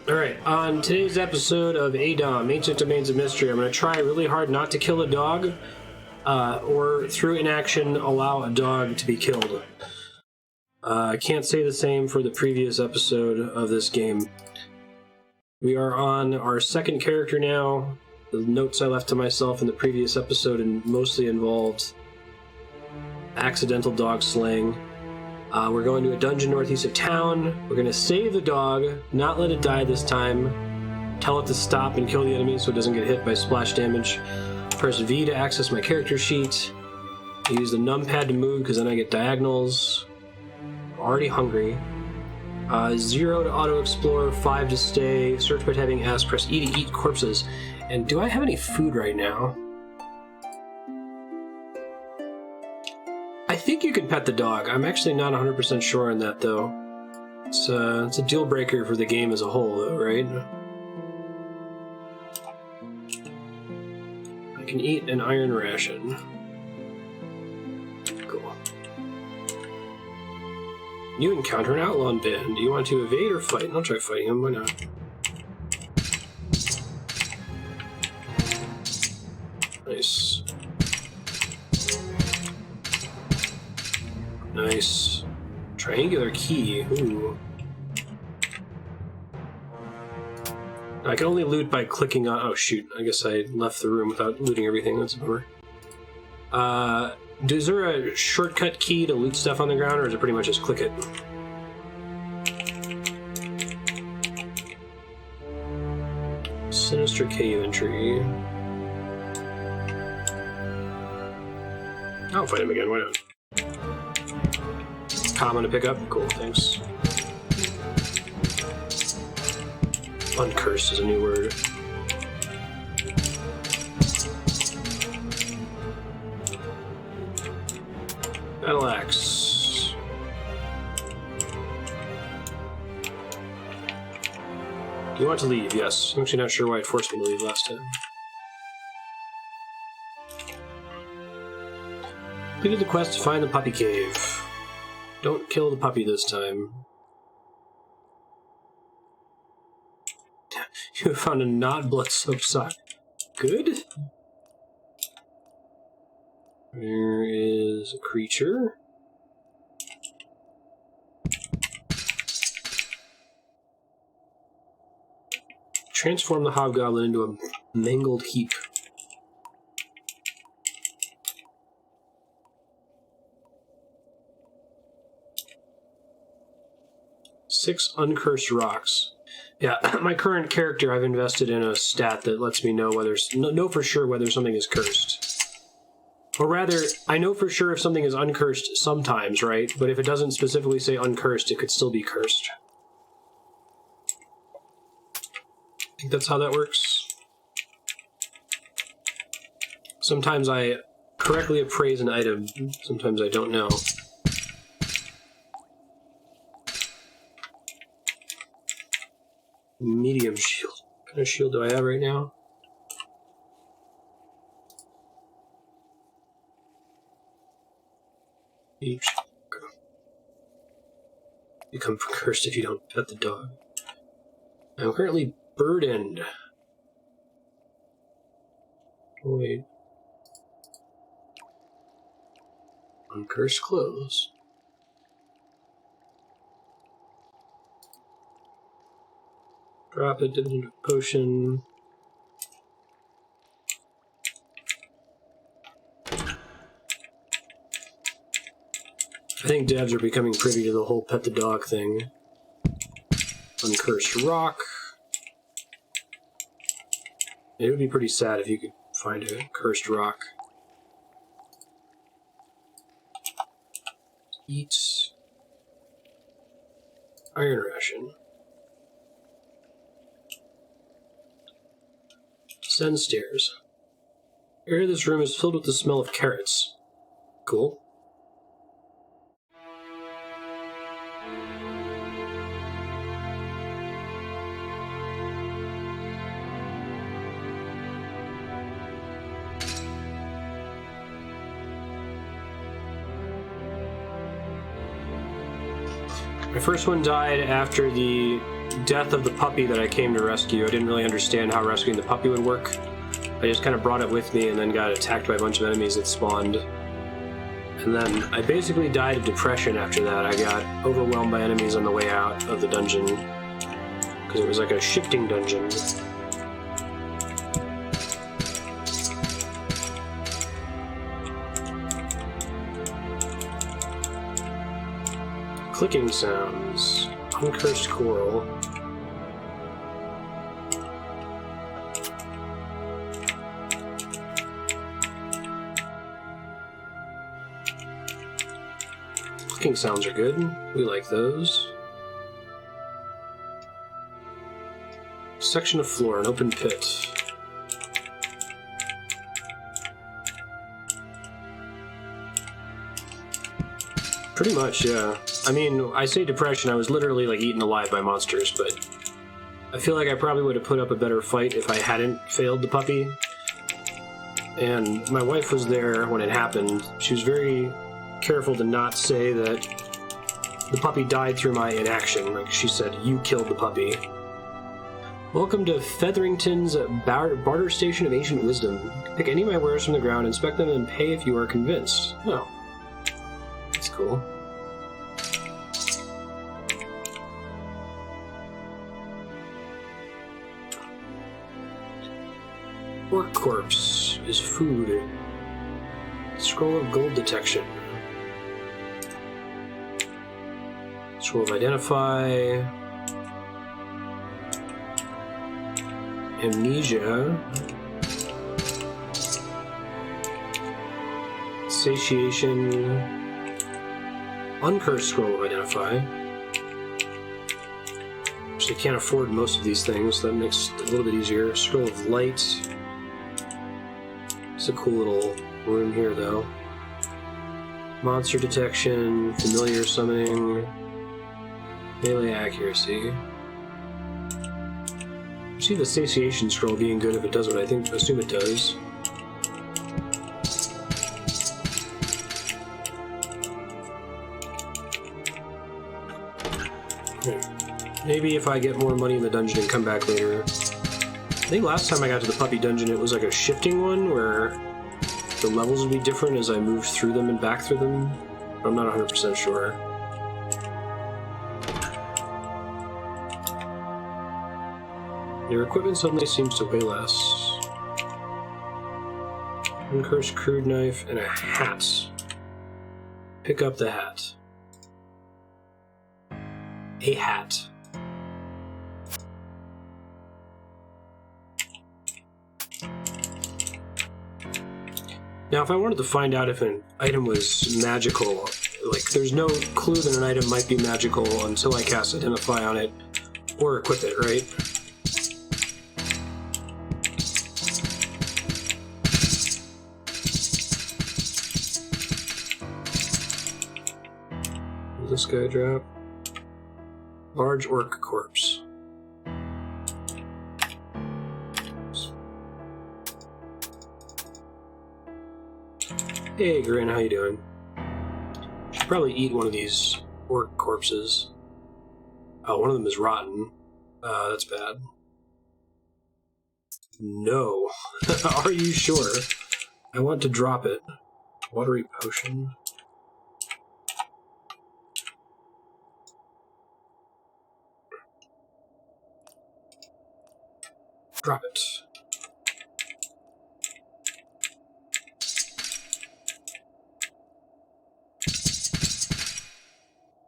Alright, on today's episode of ADOM, Ancient Domains of Mystery, I'm going to try really hard not to kill a dog, or through inaction allow a dog to be killed. I can't say the same for the previous episode of this game. We are on our second character now. The notes I left to myself in the previous episode mostly involved accidental dog slaying. We're going to a dungeon northeast of town. We're going to save the dog, not let it die this time. Tell it to stop and kill the enemy so it doesn't get hit by splash damage. Press V to access my character sheet. I use the numpad to move because then I get diagonals. I'm already hungry. 0 to auto-explore, 5 to stay, search by tapping S, press E to eat corpses. And do I have any food right now? I think you can pet the dog. I'm actually not 100% sure on that, though. It's a deal breaker for the game as a whole, though, right? I can eat an iron ration. Cool. You encounter an outlaw band. Do you want to evade or fight? I'll try fighting him. Why not? Nice. Nice. Triangular key. Ooh. I can only loot by clicking on... Oh, shoot. I guess I left the room without looting everything. That's a bummer. Is there a shortcut key to loot stuff on the ground, or is it pretty much just click it? Sinister cave entry. I'll fight him again. Why not? Common to pick up? Cool, thanks. Uncursed is a new word. Battle axe. Do you want to leave? Yes. I'm actually not sure why it forced me to leave last time. Completed the quest to find the puppy cave. Don't kill the puppy this time. You have found a not blood soap sock. Good. There is a creature. Transform the hobgoblin into a mangled heap. Six uncursed rocks. Yeah, my current character, I've invested in a stat that lets me know for sure whether something is cursed. Or rather, I know for sure if something is uncursed sometimes, right? But if it doesn't specifically say uncursed, it could still be cursed. I think that's how that works. Sometimes I correctly appraise an item, sometimes I don't know. Medium shield. What kind of shield do I have right now? Each. Become cursed if you don't pet the dog. I'm currently burdened. Oh, wait. Uncursed clothes. Drop it, dividend potion. I think devs are becoming privy to the whole pet the dog thing. Uncursed rock. It would be pretty sad if you could find a cursed rock. Eat. Iron ration. Descend stairs. The area of this room is filled with the smell of carrots. Cool. My first one died after the death of the puppy that I came to rescue. I didn't really understand how rescuing the puppy would work. I just kind of brought it with me and then got attacked by a bunch of enemies that spawned. And then I basically died of depression after that. I got overwhelmed by enemies on the way out of the dungeon. Because it was like a shifting dungeon. Clicking sounds. Uncursed coral. Clicking sounds are good. We like those. Section of floor, an open pit. Pretty much, yeah. I mean, I say depression, I was literally like eaten alive by monsters, but I feel like I probably would have put up a better fight if I hadn't failed the puppy. And my wife was there when it happened. She was very careful to not say that the puppy died through my inaction. Like, she said, "You killed the puppy." Welcome to Featherington's barter station of ancient wisdom. Pick any of my wares from the ground, inspect them, and pay if you are convinced. Oh. That's cool. Orc corpse is food. Scroll of gold detection. Scroll of identify. Amnesia. Satiation. Uncursed scroll of identify. Actually, can't afford most of these things, so that makes it a little bit easier. Scroll of light. It's a cool little room here, though. Monster detection, familiar summoning, melee accuracy. I see the satiation scroll being good if it does what I assume it does. Maybe if I get more money in the dungeon and come back later. I think last time I got to the puppy dungeon, it was like a shifting one where the levels would be different as I moved through them and back through them. But I'm not 100% sure. Your equipment suddenly seems to weigh less. Uncursed crude knife and a hat. Pick up the hat. A hat. Now, if I wanted to find out if an item was magical, like, there's no clue that an item might be magical until I cast Identify on it or equip it, right? What does this guy drop? Large orc corpse. Hey, Grin, how you doing? Should probably eat one of these orc corpses. Oh, one of them is rotten. That's bad. No. Are you sure? I want to drop it. Watery potion. Drop it.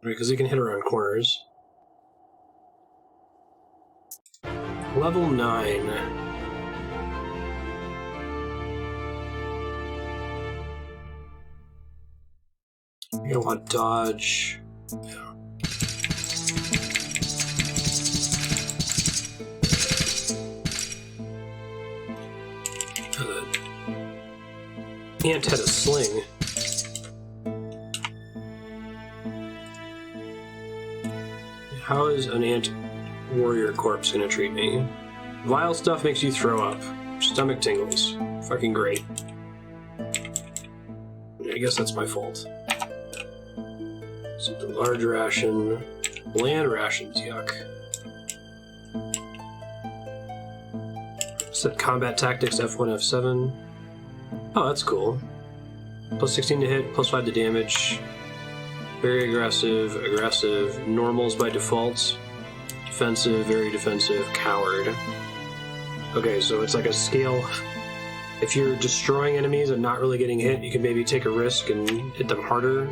Right, because it can hit around corners. Level 9. I want dodge. Yeah. Ant had a sling. How is an ant warrior corpse gonna treat me? Vile stuff makes you throw up. Stomach tingles. Fucking great. I guess that's my fault. So the large ration. Bland rations, yuck. Set combat tactics F1, F7. Oh, that's cool. Plus 16 to hit, plus 5 to damage. Very aggressive, aggressive. Normals by default. Defensive, very defensive, coward. Okay, so it's like a scale. If you're destroying enemies and not really getting hit, you can maybe take a risk and hit them harder.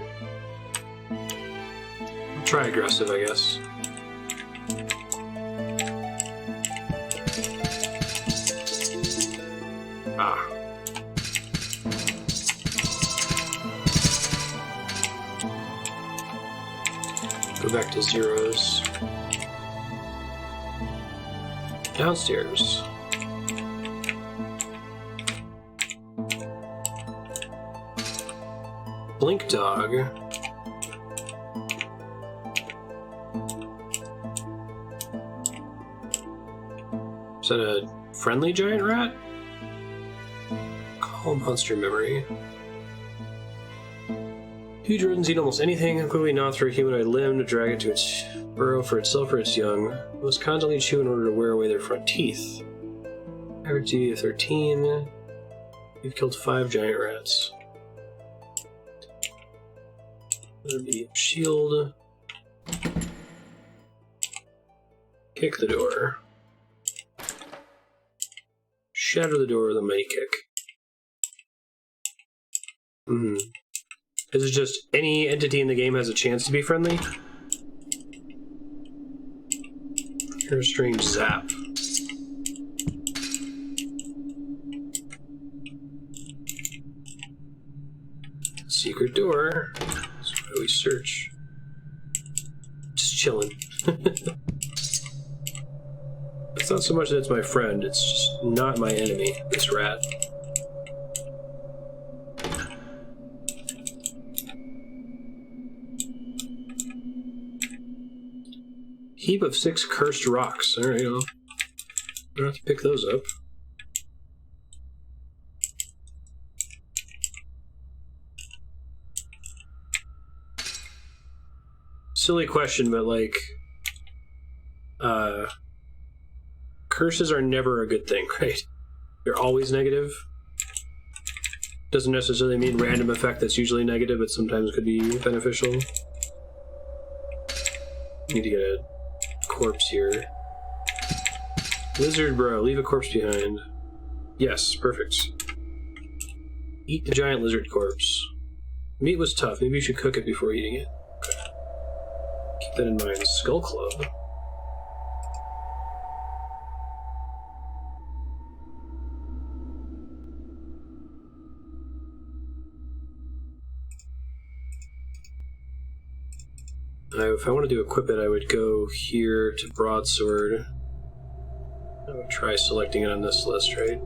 Try aggressive, I guess. Ah. Go back to zeros. Downstairs. Blink dog. Is that a friendly giant rat? Call monster memory. Huge rodents eat almost anything, quickly gnaw through a humanoid limb to drag it to its burrow for itself or its young. It must constantly chew in order to wear away their front teeth. Average DD of 13. You've killed 5 giant rats. Medium shield. Kick the door. Shatter the door with a mighty kick. Is it just any entity in the game has a chance to be friendly? Here's a strange zap. Secret door. That's why we search. Just chilling. It's not so much that it's my friend, it's just not my enemy, this rat. Heap of 6 cursed rocks. Alright, I'll have to pick those up. Silly question, but like, curses are never a good thing, right? They're always negative. Doesn't necessarily mean random effect that's usually negative, but sometimes could be beneficial. Need to get a corpse here. Lizard bro, leave a corpse behind. Yes, perfect. Eat the giant lizard corpse. Meat was tough, maybe you should cook it before eating it. Okay. Keep that in mind. Skull Club. If I want to equip it, I would go here to Broadsword. I would try selecting it on this list, right?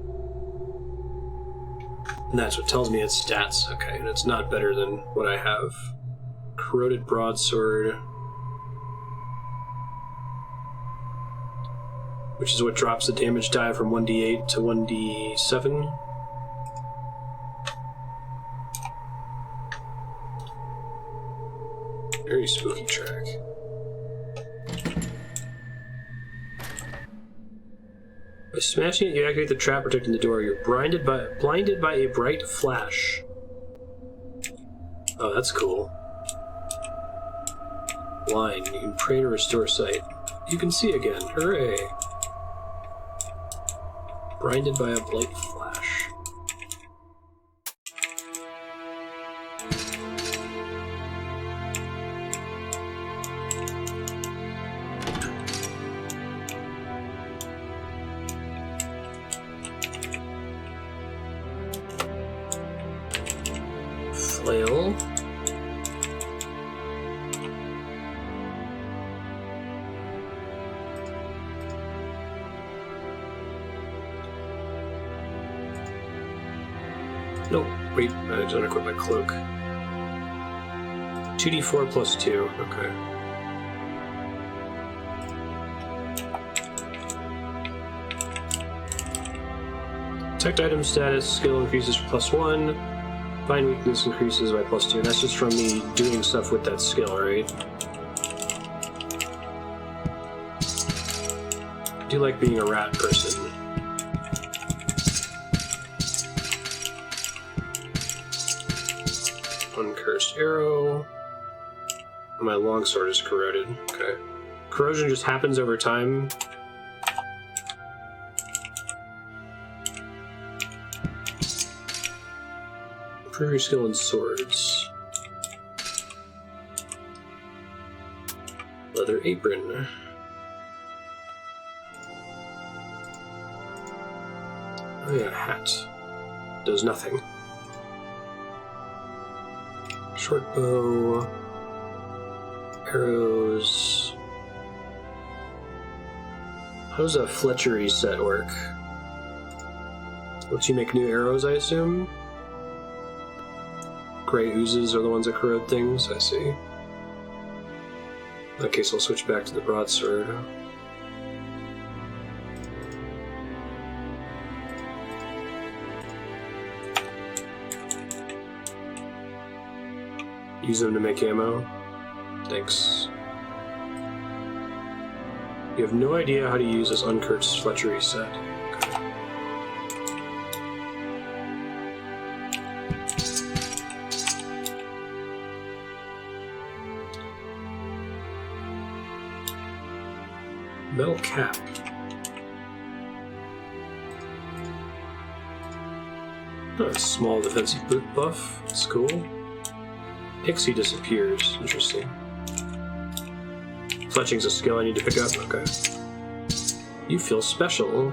And that's what tells me its stats. Okay, and it's not better than what I have. Corroded Broadsword. Which is what drops the damage die from 1d8 to 1d7. Very spooky track. By smashing it, you activate the trap protecting the door. You're blinded by a bright flash. Oh, that's cool. Blind. You can pray to restore sight. You can see again. Hooray! Blinded by a bright flash. Flail. Nope, wait, I don't equip my cloak. 2d4 plus 2, okay. Detect item status, skill increases for +1. Find weakness increases by +2, and that's just from me doing stuff with that skill, right? I do like being a rat person. Uncursed arrow. My longsword is corroded. Okay. Corrosion just happens over time. Improve your skill in swords. Leather apron. Oh yeah, hat. Does nothing. Short bow. Arrows. How does a Fletchery set work? Lets you make new arrows, I assume? Gray oozes are the ones that corrode things, I see. In that case, I'll switch back to the broadsword. Use them to make ammo. Thanks. You have no idea how to use this uncursed Fletchery set. Okay. Metal cap. Oh, a small defensive boot buff. That's cool. Pixie disappears. Interesting. Fletching's a skill I need to pick up. Okay. You feel special.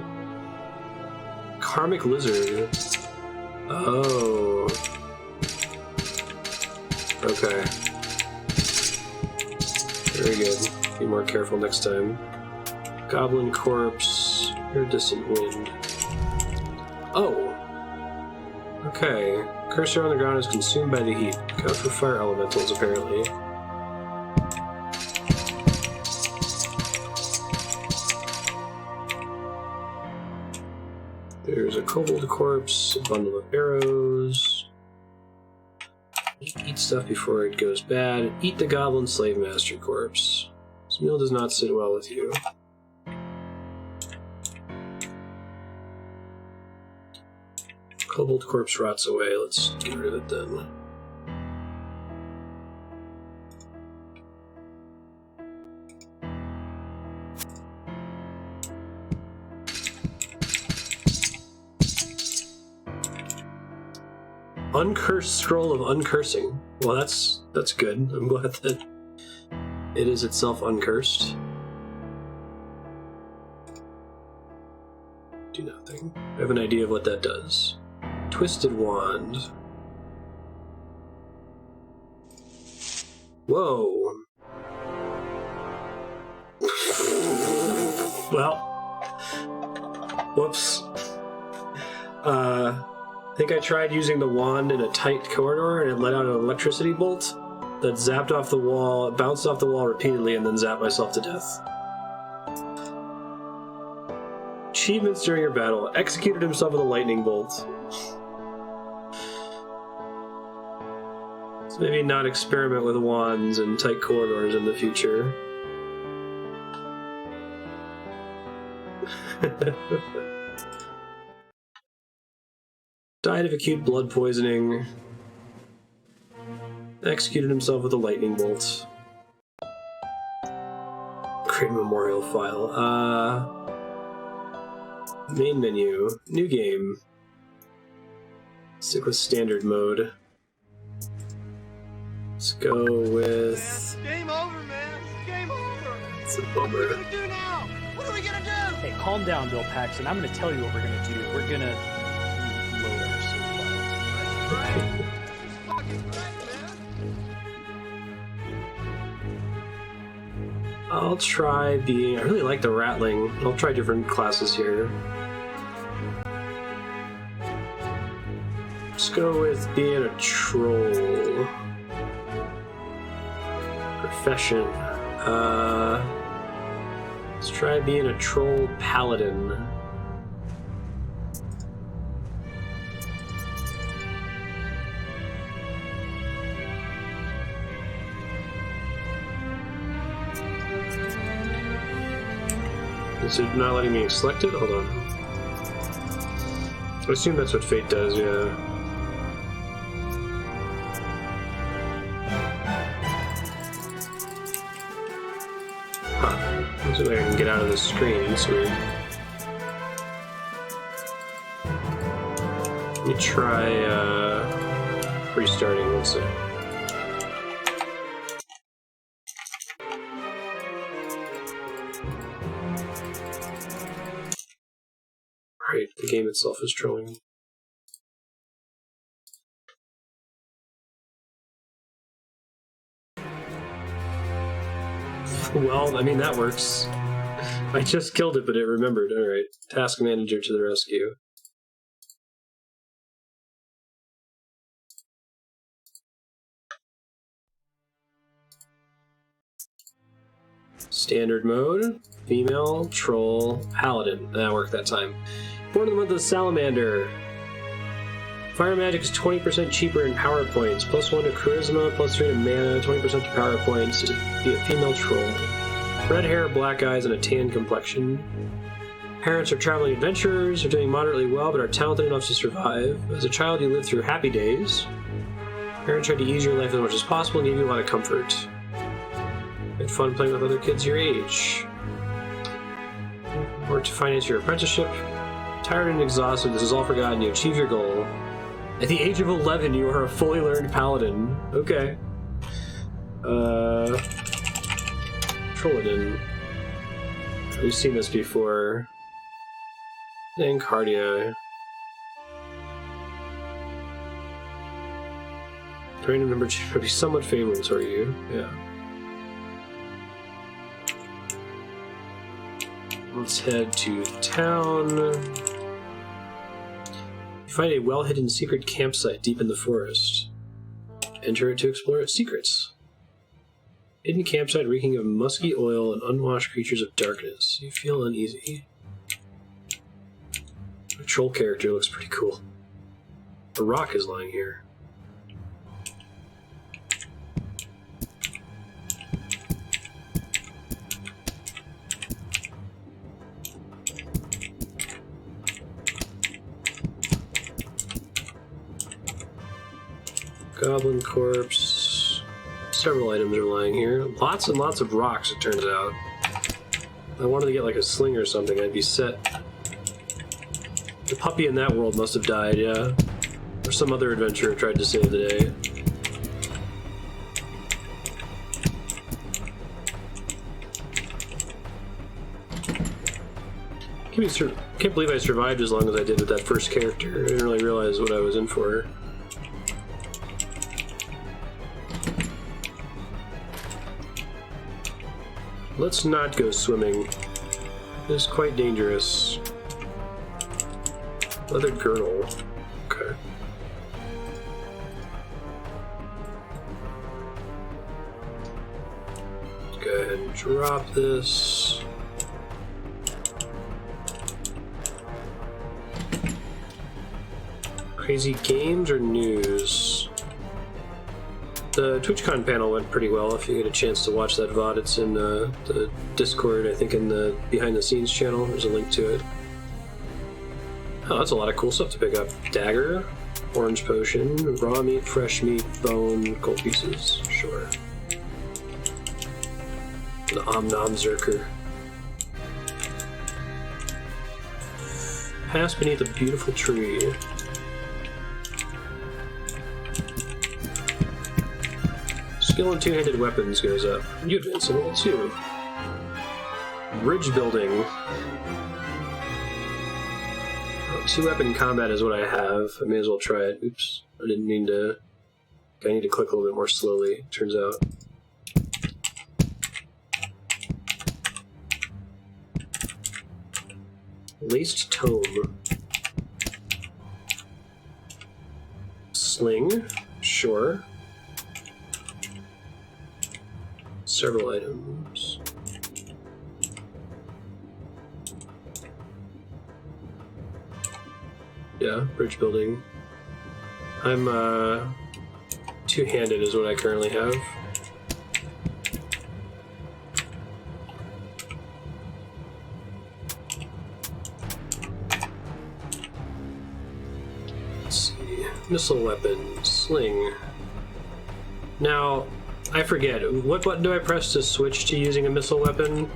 Karmic Lizard. Oh. Okay. Very good. Be more careful next time. Goblin Corpse. Iridescent Wind. Oh. Okay. Cursor on the ground is consumed by the heat. Go for fire elementals, apparently. There's a kobold corpse, a bundle of arrows. Eat stuff before it goes bad. Eat the goblin slave master corpse. This meal does not sit well with you. Kobold corpse rots away. Let's get rid of it then. Uncursed scroll of uncursing. Well, that's good. I'm glad that it is itself uncursed. Do nothing. I have an idea of what that does. Twisted wand. Whoa. Well. Whoops. I think I tried using the wand in a tight corridor and it let out an electricity bolt that zapped off the wall, bounced off the wall repeatedly, and then zapped myself to death. Achievements during your battle. Executed himself with a lightning bolt. So maybe not experiment with wands and tight corridors in the future. Died of acute blood poisoning. Executed himself with a lightning bolt. Create memorial file. Main menu. New game. Stick with standard mode. Let's go with... It's game over, man. It's game over. It's a bummer. What are we gonna do now? What are we gonna do? Hey, calm down, Bill Paxton. I'm gonna tell you what we're gonna do. We're gonna load our save files. Right. It's fucking great, man. I'll try being... I really like the rattling. I'll try different classes here. Let's go with being a troll. Profession. Let's try being a troll paladin. Is it not letting me select it? Hold on. I assume that's what Fate does, yeah. on the screen. It's weird. Let me try restarting, let's see. Alright, the game itself is trolling. Well, I mean, that works. I just killed it, but it remembered. Alright, task manager to the rescue. Standard mode, female, troll, paladin. That worked that time. Born in the month of the salamander. Fire magic is 20% cheaper in power points. +1 to charisma, +3 to mana, 20% to power points. To be a female troll. Red hair, black eyes, and a tan complexion. Parents are traveling adventurers, are doing moderately well, but are talented enough to survive. As a child, you lived through happy days. Parents tried to ease your life as much as possible and gave you a lot of comfort. Had fun playing with other kids your age. Work to finance your apprenticeship. Tired and exhausted, this is all forgotten. You achieve your goal. At the age of 11, you are a fully learned paladin. Okay. Paladin. We've seen this before. Encardia. Random number 2 would be somewhat favorable toward you. Yeah. Let's head to town. You find a well-hidden secret campsite deep in the forest. Enter it to explore its secrets. Hidden campsite reeking of musky oil and unwashed creatures of darkness. You feel uneasy. The troll character looks pretty cool. A rock is lying here. Goblin corpse. Several items are lying here. Lots and lots of rocks, it turns out. I wanted to get like a sling or something, I'd be set. The puppy in that world must have died, yeah. Or some other adventurer tried to save the day. Can't believe I survived as long as I did with that first character. I didn't really realize what I was in for. Let's not go swimming. It's quite dangerous. Leather girdle. Okay. Let's go ahead and drop this. Crazy games or news? The TwitchCon panel went pretty well. If you get a chance to watch that VOD, it's in the Discord, I think in the behind the scenes channel. There's a link to it. Oh, that's a lot of cool stuff to pick up. Dagger, orange potion, raw meat, fresh meat, bone, gold pieces. Sure. The Om-Nom Zerker. Pass beneath a beautiful tree. Skill on two-handed weapons goes up. You advance to level 2. Bridge building. Oh, 2-weapon combat is what I have. I may as well try it. Oops. I didn't mean to... I need to click a little bit more slowly, turns out. Laced tome. Sling. Sure. Several items. Yeah, bridge building. I'm two-handed is what I currently have. Let's see. Missile weapon, sling. Now, I forget, what button do I press to switch to using a missile weapon?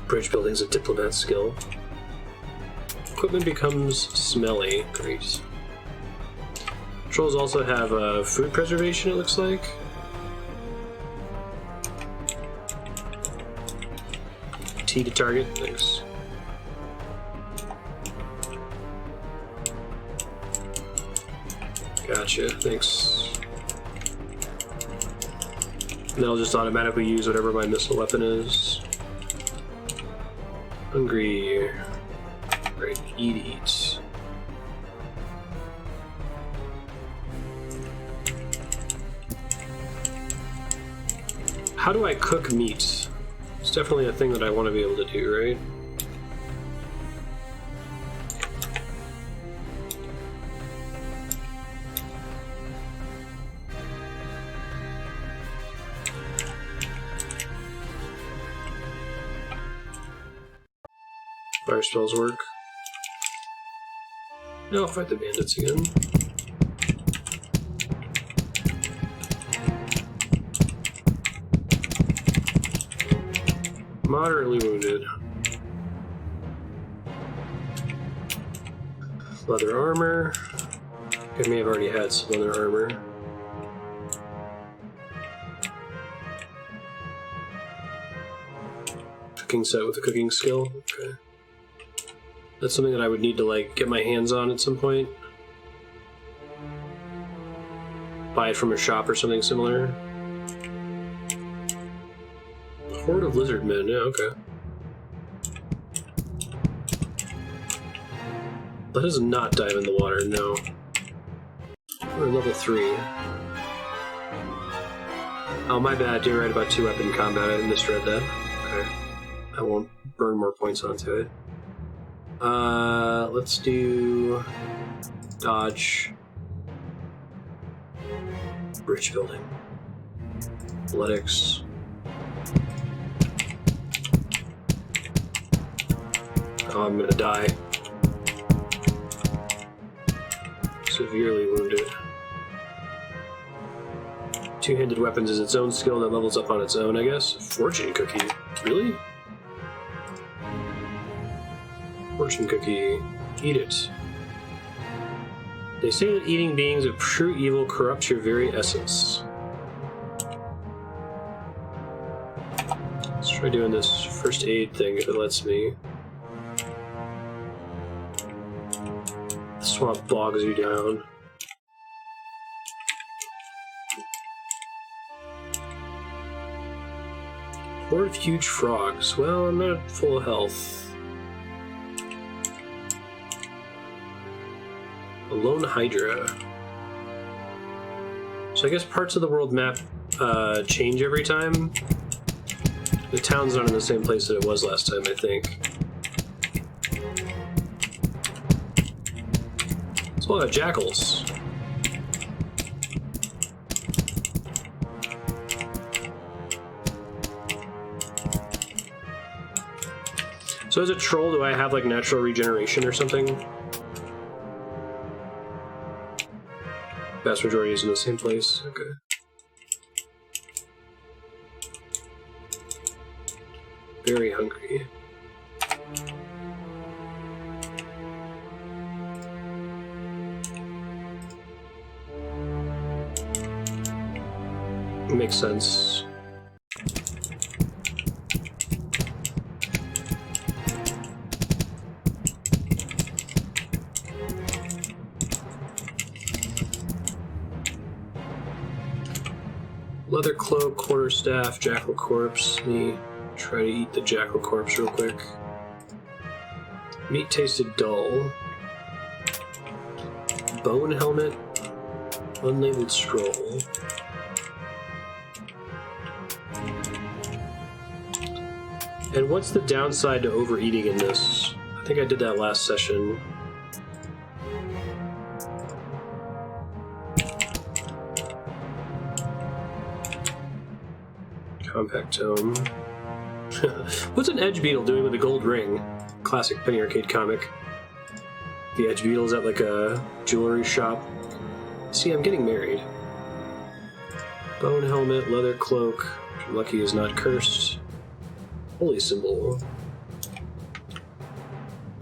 Bridge building's a diplomat skill. Equipment becomes smelly. Great. Trolls also have food preservation, it looks like. T to target, thanks. Gotcha, thanks. And then I'll just automatically use whatever my missile weapon is. Hungry. Right, eat. How do I cook meat? It's definitely a thing that I want to be able to do, right? Fire spells work. Now I'll fight the bandits again. Moderately wounded. Leather armor. I may have already had some leather armor. Cooking set with a cooking skill. Okay. That's something that I would need to, like, get my hands on at some point. Buy it from a shop or something similar. Horde of lizard men, yeah, okay. Let us not dive in the water, no. We're level 3. Oh, my bad, you're right about 2-weapon combat, I misread that. Okay. I won't burn more points onto it. Let's do dodge, bridge building, athletics. Oh, I'm gonna die. Severely wounded. Two-handed weapons is its own skill that levels up on its own, I guess. Fortune cookie, really? Fortune cookie. Eat it. They say that eating beings of true evil corrupts your very essence. Let's try doing this first aid thing if it lets me. The swamp bogs you down. Horde of huge frogs. Well, I'm not full health. A lone hydra. So I guess parts of the world map change every time. The town's not in the same place that it was last time, I think. There's a lot of jackals. So as a troll, do I have like natural regeneration or something? Vast majority is in the same place. Okay. Very hungry. Makes sense. Leather cloak, quarterstaff, jackal corpse. Let me try to eat the jackal corpse real quick. Meat tasted dull. Bone helmet. Unlabeled scroll. And what's the downside to overeating in this? I think I did that last session. Compact tome. What's an edge beetle doing with a gold ring? Classic Penny Arcade comic. The edge beetle's at like a jewelry shop. See, I'm getting married. Bone helmet, leather cloak. I'm lucky is not cursed. Holy symbol.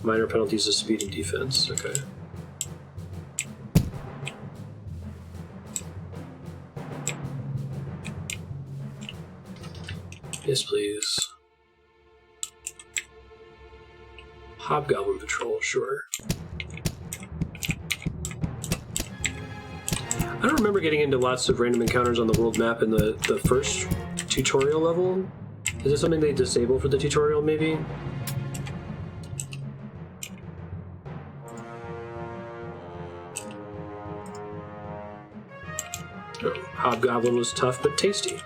Minor penalties of speed and defense. Okay. Yes, please. Hobgoblin patrol, sure. I don't remember getting into lots of random encounters on the world map in the first tutorial level. Is this something they disable for the tutorial, maybe? Oh, Hobgoblin was tough but tasty.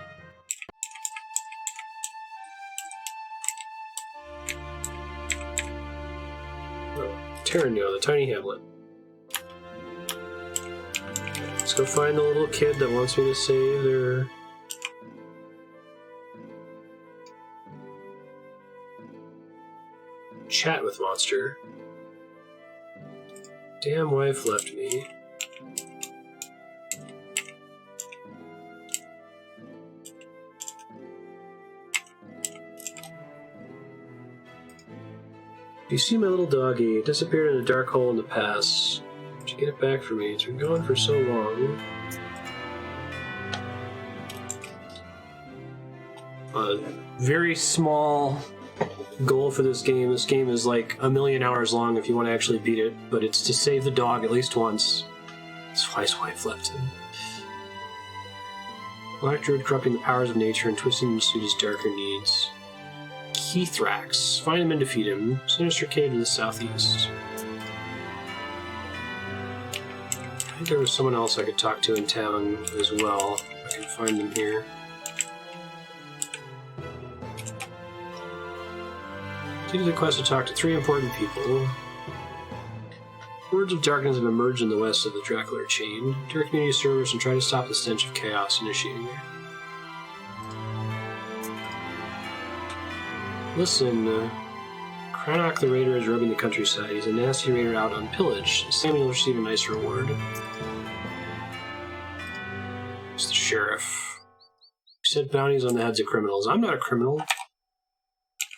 Oh, Terranio, the tiny hamlet. Let's go find the little kid that wants me to save their... Chat with monster. Damn wife left me. You see my little doggy. It disappeared in a dark hole in the past. Did you get it back for me? It's been gone for so long. Very small goal for this game. This game is like 1,000,000 hours long if you want to actually beat it, but it's to save the dog at least once. That's why his wife left him. Black Druid corrupting the powers of nature and twisting him to suit his darker needs. Keithrax. Find him and defeat him. Sinister Cave to the southeast. I think there was someone else I could talk to in town as well. I can find them here. Due the quest to talk to 3 important people. Words of darkness have emerged in the west of the Dracula chain. Enter community servers and try to stop the stench of chaos initiating here. Listen, Cranach the Raider is roaming the countryside. He's a nasty raider out on pillage. Samuel will receive a nice reward. It's the sheriff. He set bounties on the heads of criminals. I'm not a criminal.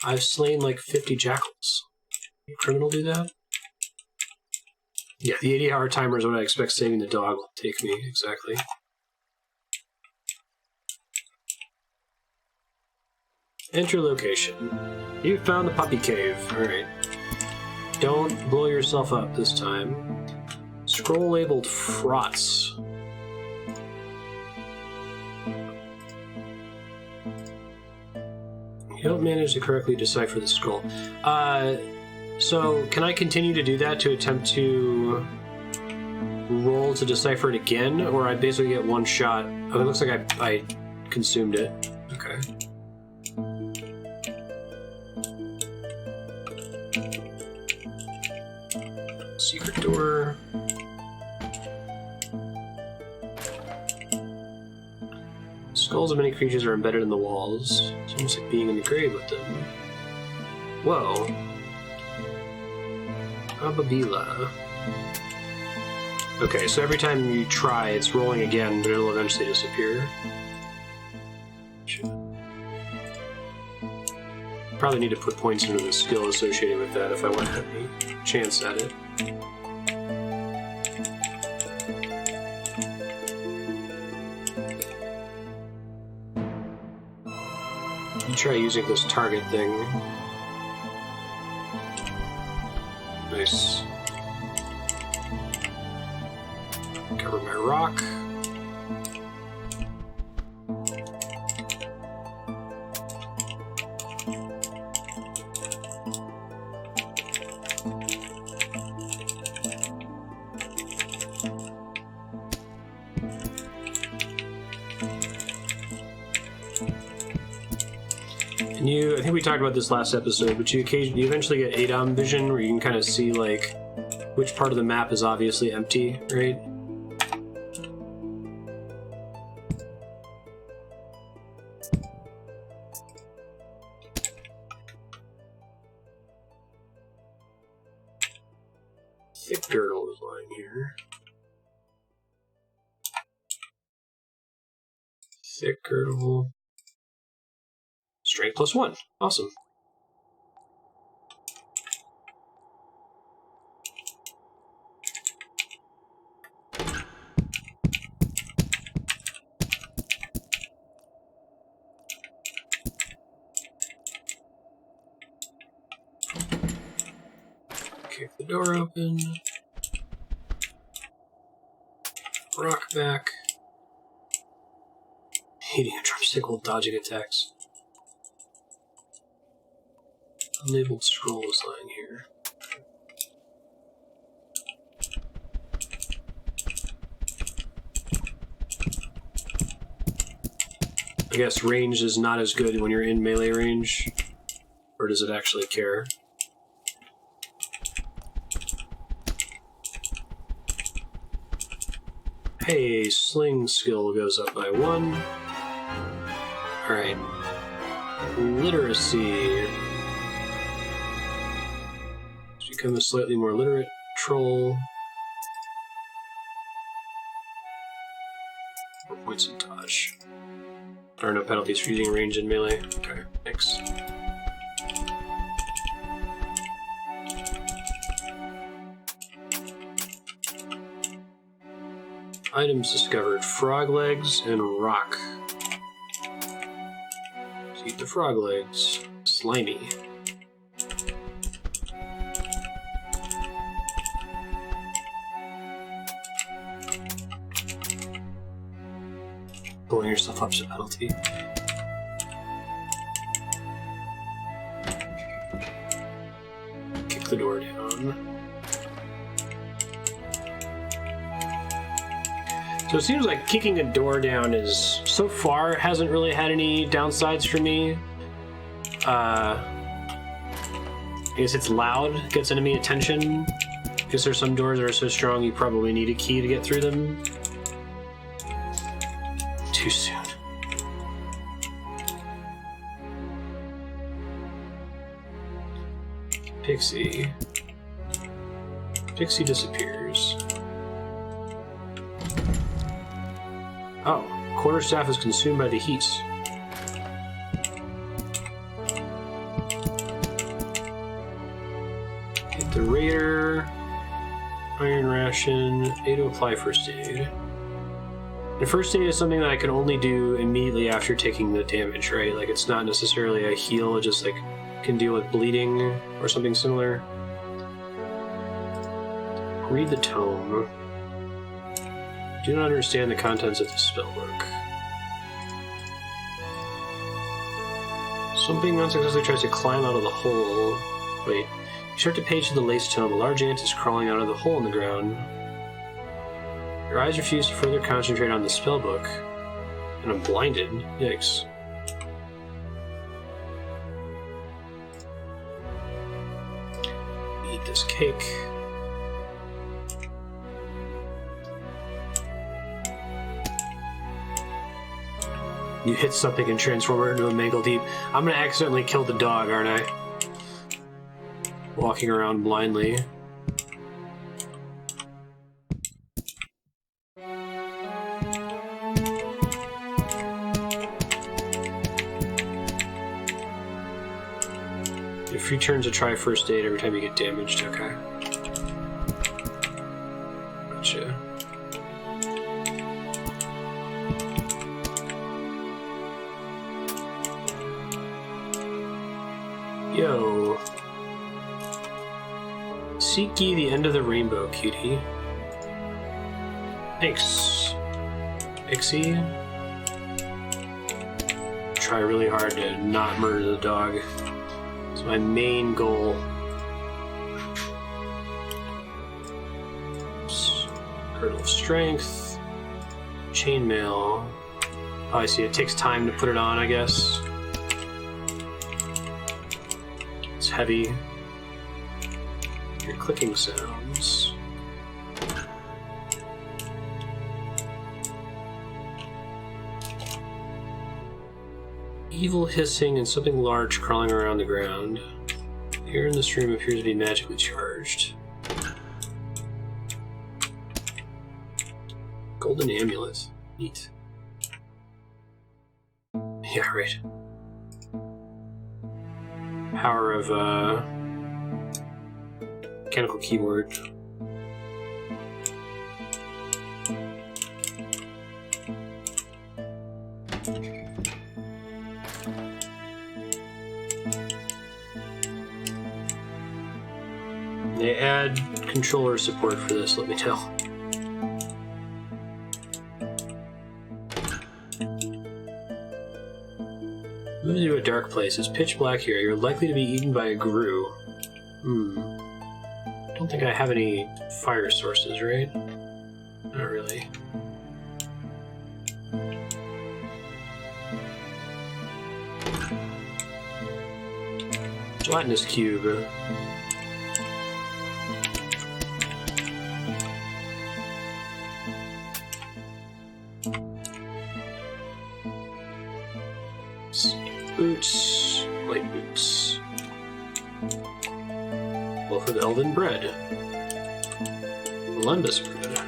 I've slain like 50 jackals. Can a criminal do that? Yeah, the 80-hour timer is what I expect saving the dog will take me, exactly. Enter location. You found the puppy cave. Alright. Don't blow yourself up this time. Scroll labeled Fraughts. You don't manage to correctly decipher the scroll. So can I continue to do that to attempt to roll to decipher it again, or I basically get one shot? Oh, it looks like I consumed it. Okay. Secret door. Skulls of many creatures are embedded in the walls. It's almost like being in the grave with them. Whoa. Ababila. Okay, so every time you try, it's rolling again, but it'll eventually disappear. Probably need to put points into the skill associated with that if I want to have any chance at it. You try using this target thing. Nice. Cover my rock. And I think we talked about this last episode, but you eventually get ADOM vision, where you can kind of see, like, which part of the map is obviously empty, right? Thick girdle is lying here. Thick girdle. Strength +1. Awesome. Kick the door open. Rock back. Eating a drumstick while dodging attacks. Unlabeled scroll is lying here. I guess range is not as good when you're in melee range. Or does it actually care? Hey, sling skill goes up by 1. Alright. Literacy. Become a slightly more literate troll. 4 points of dodge. There are no penalties for using range in melee. Okay, thanks. Items discovered. Frog legs and rock. Let's eat the frog legs. Slimy. Blowing yourself up to penalty. Kick the door down. So it seems like kicking a door down is, so far, hasn't really had any downsides for me. I guess it's loud, gets enemy attention. I guess there's some doors that are so strong you probably need a key to get through them. Too soon. Pixie. Pixie disappears. Oh, quarterstaff is consumed by the heat. Hit the raider. Iron ration. A to apply first aid. And first aid is something that I can only do immediately after taking the damage, right? Like, it's not necessarily a heal, it just, like, can deal with bleeding or something similar. Read the tome. Do not understand the contents of the spellbook. Something unsuccessfully tries to climb out of the hole. Wait. You start to page to the lace tome. A large ant is crawling out of the hole in the ground. Your eyes refuse to further concentrate on the spellbook. And I'm blinded. Yikes. Eat this cake. You hit something and transform her into a mangled heap. I'm gonna accidentally kill the dog, aren't I? Walking around blindly. Your free turns to try first aid every time you get damaged. Okay. Gotcha. Yo. Seek ye the end of the rainbow, cutie. Thanks, Pixie. Try really hard to not murder the dog. It's my main goal. Girdle of Strength. Chainmail. Oh, I see. It takes time to put it on, I guess. It's heavy. Your clicking sounds. Evil hissing and something large crawling around the ground. The air in this room appears to be magically charged. Golden amulet. Neat. Yeah, right. Power of, mechanical keyboard. they add controller support for this, let me know. Move into a dark place. It's pitch black here. You're likely to be eaten by a grue. I don't think I have any fire sources, right? Not really. Gelatinous cube. Boots. Light boots. Loaf of elven bread. Lembus bread.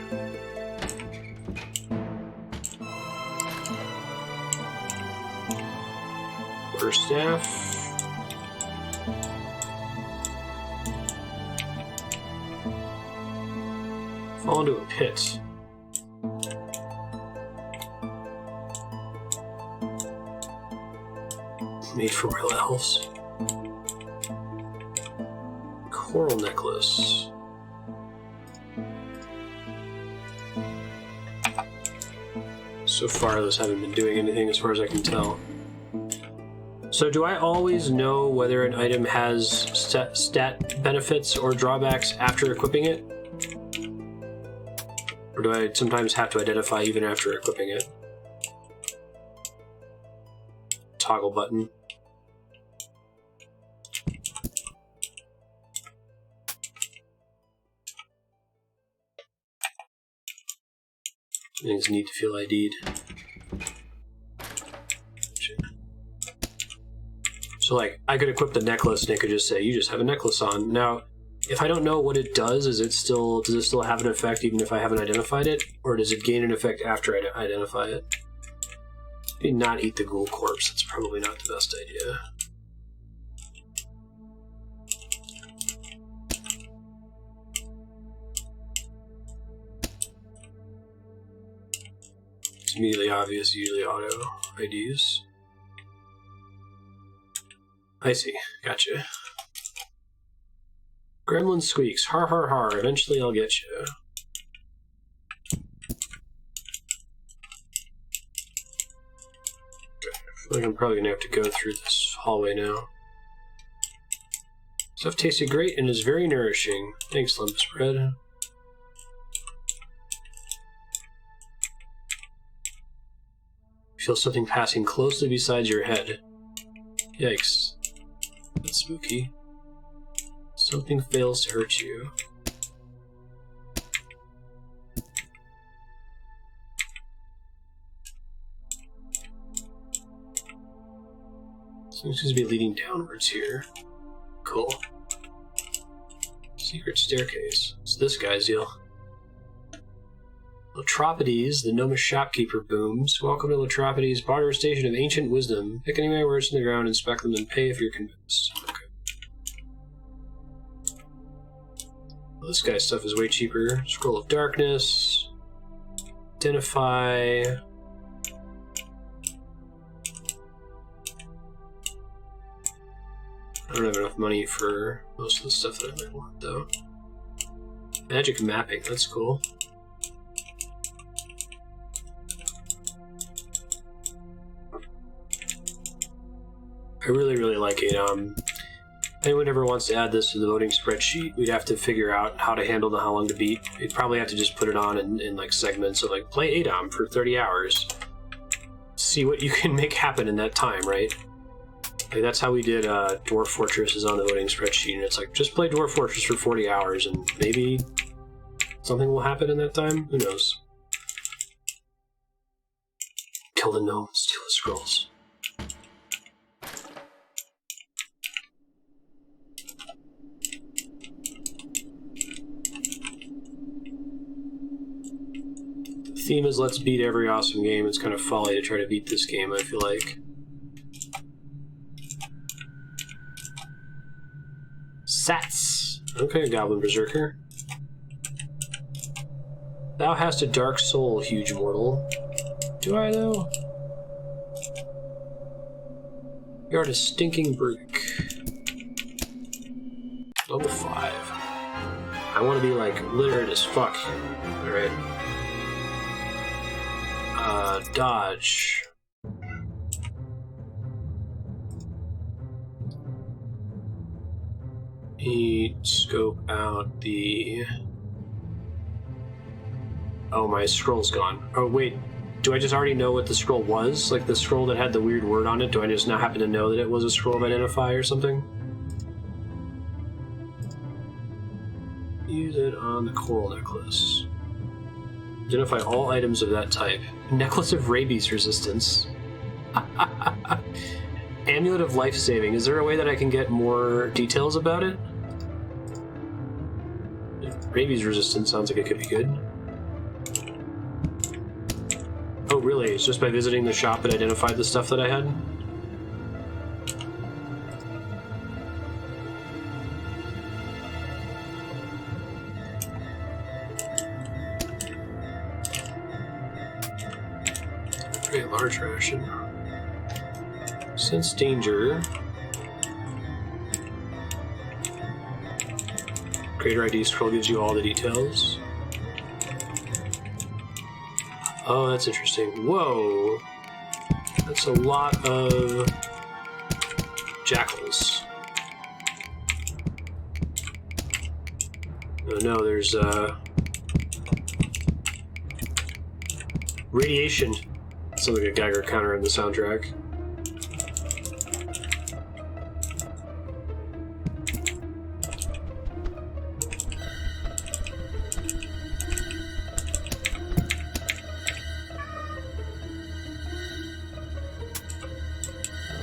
Quarterstaff. Fall into a pit. Made for real elves. Coral necklace. So far, those haven't been doing anything as far as I can tell. So do I always know whether an item has stat benefits or drawbacks after equipping it? Or do I sometimes have to identify even after equipping it? Toggle button. Things need to feel ID'd. So like, I could equip the necklace and it could just say, you just have a necklace on. Now, if I don't know what it does, does it still have an effect even if I haven't identified it? Or does it gain an effect after I identify it? Maybe not eat the ghoul corpse, that's probably not the best idea. It's immediately obvious, usually auto IDs. I see, gotcha. Gremlin squeaks, har har har, eventually I'll get you. I feel like I'm probably gonna have to go through this hallway now. Stuff tasted great and is very nourishing. Thanks, Lembus bread. Feel something passing closely beside your head. Yikes. That's spooky. Something fails to hurt you. Seems to be leading downwards here. Cool. Secret staircase. It's this guy's deal. Latropides, the gnomish shopkeeper, booms. Welcome to Latropides, barter station of ancient wisdom. Pick any words in the ground, inspect them, and pay if you're convinced. Okay. Well, this guy's stuff is way cheaper. Scroll of darkness. Identify. I don't have enough money for most of the stuff that I might want, though. Magic mapping, that's cool. I really, really like ADOM. If anyone ever wants to add this to the voting spreadsheet, we'd have to figure out how to handle the how long to beat. We'd probably have to just put it on in like segments of like, play ADOM for 30 hours. See what you can make happen in that time, right? Like that's how we did Dwarf Fortress is on the voting spreadsheet, and it's like, just play Dwarf Fortress for 40 hours and maybe something will happen in that time? Who knows? Kill the gnome, steal the scrolls. The theme is let's beat every awesome game. It's kind of folly to try to beat this game, I feel like. Sats! Okay, Goblin Berserker. Thou hast a dark soul, huge mortal. Do I, though? You are a stinking brick. Level 5. want to be, like, literate as fuck. Alright. Dodge. Scope out the... Oh, my scroll's gone. Oh, wait. Do I just already know what the scroll was? Like the scroll that had the weird word on it? Do I just now happen to know that it was a scroll of identify or something? Use it on the coral necklace. Identify all items of that type. Necklace of rabies resistance. Amulet of life saving. Is there a way that I can get more details about it? Rabies resistance sounds like it could be good. Oh, really? It's just by visiting the shop it identified the stuff that I had? Very large ration. Sense danger. Creator ID scroll gives you all the details. Oh, that's interesting. Whoa! That's a lot of jackals. Oh no, there's radiation. Sounds like a Geiger counter in the soundtrack.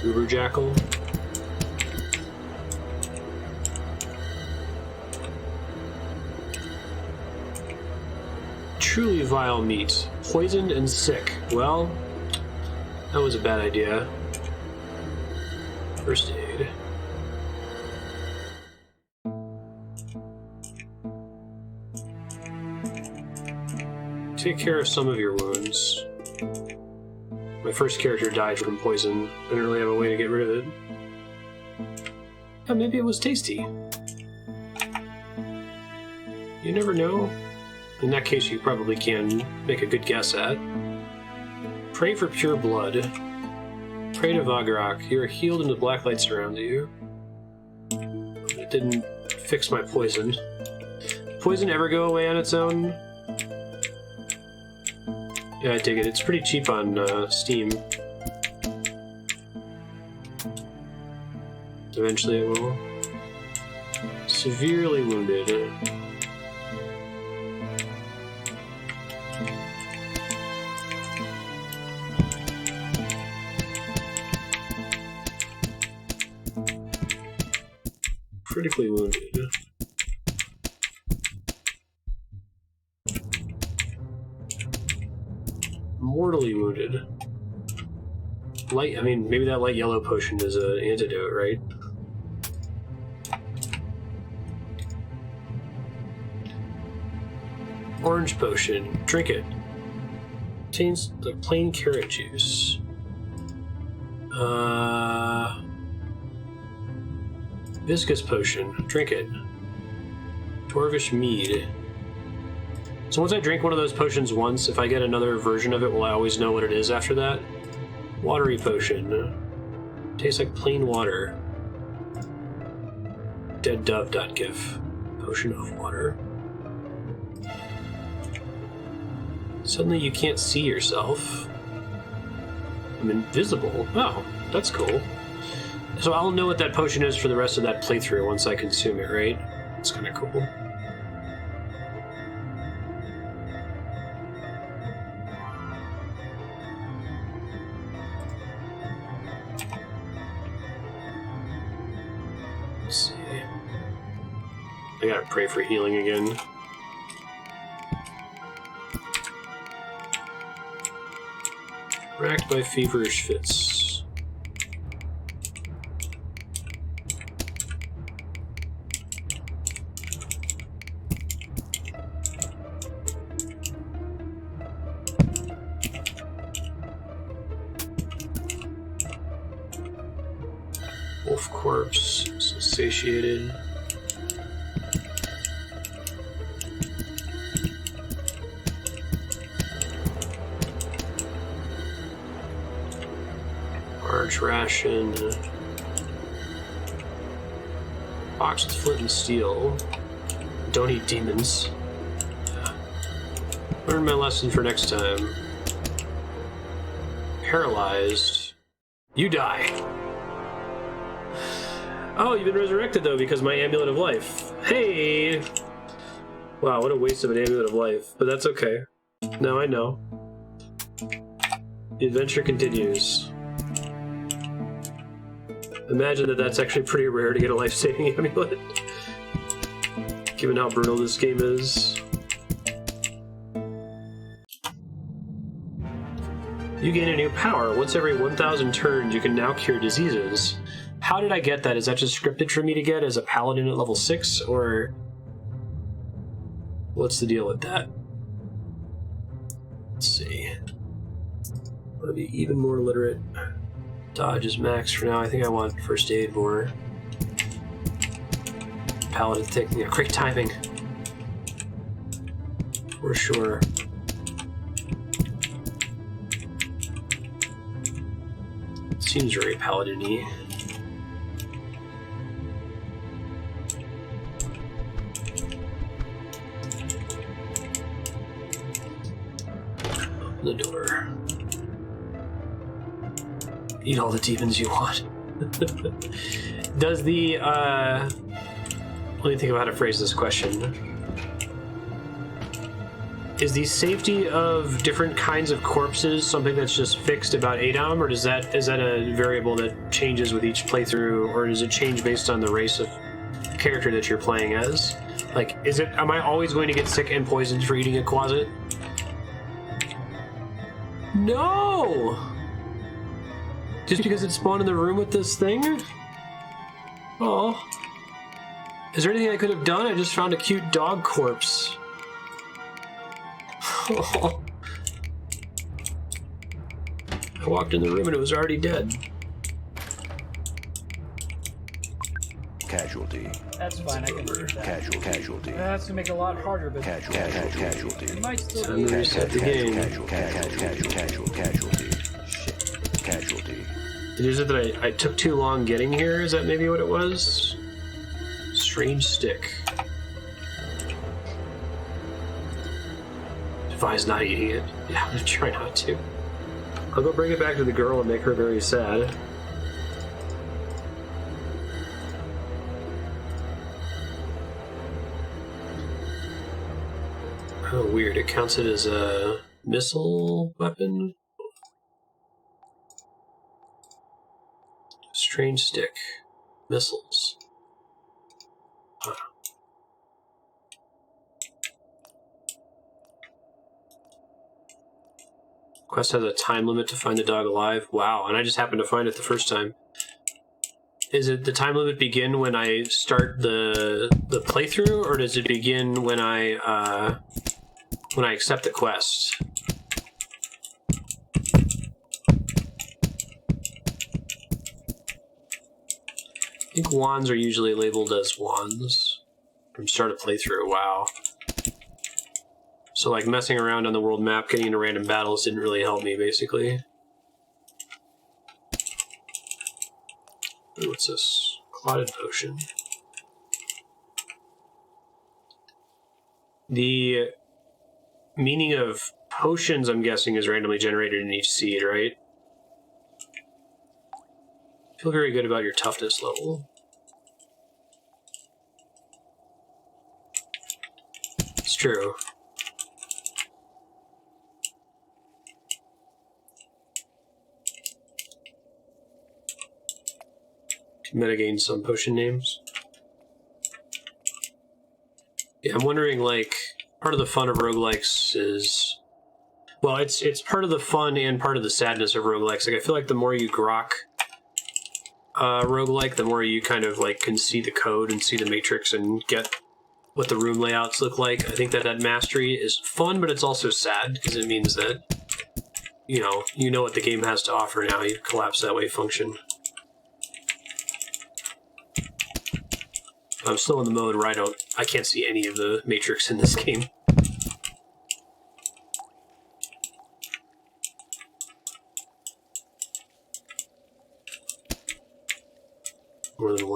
Uber jackal. Truly vile meat. Poisoned and sick. Well, that was a bad idea. First aid. Take care of some of your wounds. My first character died from poison. I didn't really have a way to get rid of it. Yeah, maybe it was tasty. You never know. In that case, you probably can make a good guess at. Pray for pure blood. Pray to Vagrak. You are healed and the black light surrounds you. It didn't fix my poison. Poison ever go away on its own? Yeah, I dig it. It's pretty cheap on Steam. Eventually it will. Severely wounded. Critically wounded. Mortally wounded. Light, I mean, maybe that light yellow potion is an antidote, right? Orange potion. Drink it. Contains the plain carrot juice. Viscous potion. Drink it. Dwarvish mead. So once I drink one of those potions once, if I get another version of it, will I always know what it is after that? Watery potion. Tastes like plain water. Deaddove.gif. Potion of water. Suddenly you can't see yourself. I'm invisible. Oh, that's cool. So I'll know what that potion is for the rest of that playthrough once I consume it, right? It's kind of cool. Let's see. I gotta pray for healing again. Racked by feverish fits. Wolf corpse, satiated. Torch ration. Box with flint and steel. Don't eat demons. Learn my lesson for next time. Paralyzed. You die. Oh, you've been resurrected though because my amulet of life. Hey! Wow, what a waste of an amulet of life. But that's okay. Now I know. The adventure continues. Imagine that that's actually pretty rare to get a life-saving amulet. Given how brutal this game is. You gain a new power. Once every 1,000 turns, you can now cure diseases. How did I get that? Is that just scripted for me to get as a paladin at level 6, or what's the deal with that? Let's see. I want to be even more literate. Dodge is max for now. I think I want first aid more. Paladin taking a great timing. For sure. Seems very paladin-y. Open the door. Eat all the demons you want. Does the, let me think of how to phrase this question. Is the safety of different kinds of corpses something that's just fixed about ADOM, or is that a variable that changes with each playthrough, or does it change based on the race of character that you're playing as? Like, am I always going to get sick and poisoned for eating a closet? No! Just because it spawned in the room with this thing? Oh. Is there anything I could have done? I just found a cute dog corpse. I walked in the room and it was already dead. Casualty. That's fine, I can do that. Casualty. That's gonna make it a lot harder, but Casualty. it might still Time be. to reset the game. Casualty. Is it that I took too long getting here? Is that maybe what it was? Strange stick. Advise not eating it. Yeah, I'm gonna try not to. I'll go bring it back to the girl and make her very sad. Oh, weird. It counts it as a missile weapon? Strange stick. Missiles. Huh. Quest has a time limit to find the dog alive. Wow, and I just happened to find it the first time. Is it the time limit begin when I start the playthrough, or does it begin when I accept the quest? I think wands are usually labeled as wands from start of playthrough. Wow. So, like, messing around on the world map, getting into random battles didn't really help me, basically. Ooh, what's this? Clotted potion. The meaning of potions, I'm guessing, is randomly generated in each seed, right? Feel very good about your toughness level. It's true. Metagain some potion names. Yeah, I'm wondering, like, part of the fun of roguelikes is... Well, it's part of the fun and part of the sadness of roguelikes. Like, I feel like the more you grok roguelike, the more you kind of, like, can see the code and see the matrix and get what the room layouts look like. I think that mastery is fun, but it's also sad, because it means that, you know what the game has to offer now. You collapse that wave function. I'm still in the mode where I can't see any of the matrix in this game.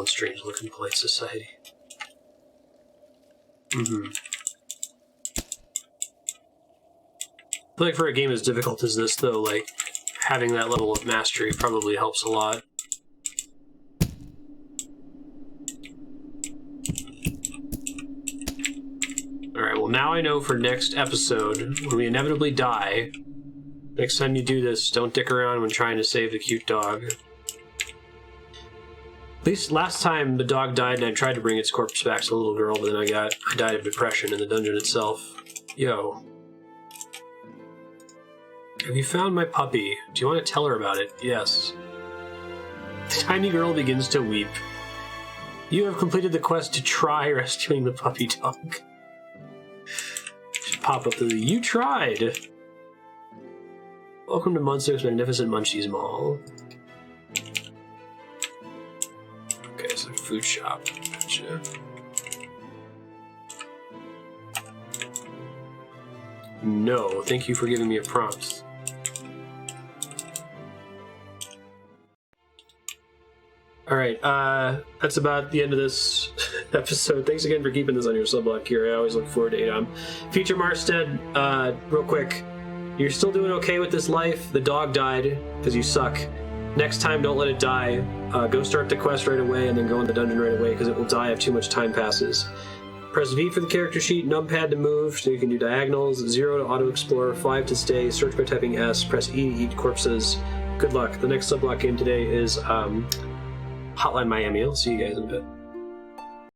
and strange look in polite society. Mm-hmm. I feel like for a game as difficult as this, though, like, having that level of mastery probably helps a lot. Alright, well now I know for next episode, when we inevitably die, next time you do this, don't dick around when trying to save the cute dog. At least last time the dog died and I tried to bring its corpse back to the little girl, but then I died of depression in the dungeon itself. Yo. Have you found my puppy? Do you want to tell her about it? Yes. The tiny girl begins to weep. You have completed the quest to try rescuing the puppy dog. Should pop up the you tried. Welcome to Munster's Magnificent Munchies Mall. Okay, so food shop. Gotcha. No, thank you for giving me a prompt. Alright, that's about the end of this episode. Thanks again for keeping this on your subblock here. I always look forward to ADOM. Future Marstead, real quick. You're still doing okay with this life. The dog died, because you suck. Next time, don't let it die. Go start the quest right away, and then go in the dungeon right away, because it will die if too much time passes. Press V for the character sheet, numpad to move, so you can do diagonals, 0 to auto-explore, 5 to stay, search by typing S, press E to eat corpses. Good luck. The next subblock game today is Hotline Miami. I'll see you guys in a bit.